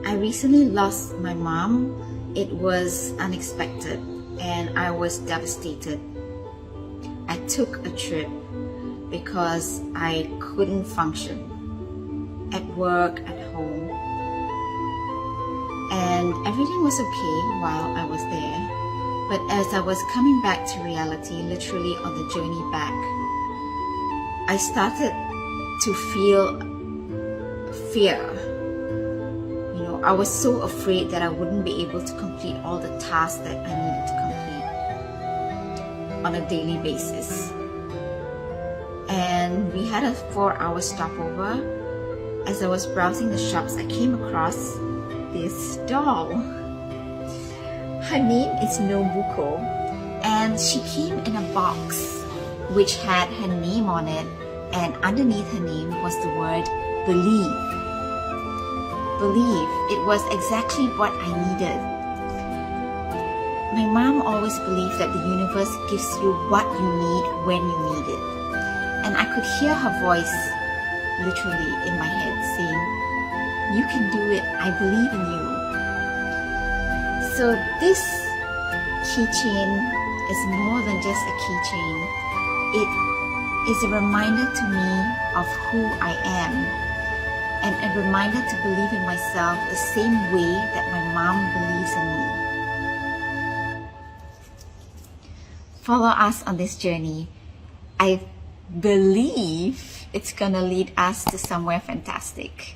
I recently lost my mom. It was unexpected and I was devastated. I took a trip because I couldn't function at work, at home, and everything was okay while I was there. But as I was coming back to reality, literally on the journey back, I started to feel fear. I was so afraid that I wouldn't be able to complete all the tasks that I needed to complete on a daily basis. And we had a 4-hour stopover. As I was browsing the shops, I came across this doll. Her name is Nobuko, and she came in a box which had her name on it, and underneath her name was the word believe. Believe. It was exactly what I needed. My mom always believed that the universe gives you what you need when you need it. And I could hear her voice literally in my head saying, "You can do it, I believe in you." So this keychain is more than just a keychain. It is a reminder to me of who I am, and a reminder to believe in myself the same way that my mom believes in me. Follow us on this journey. I believe it's gonna lead us to somewhere fantastic.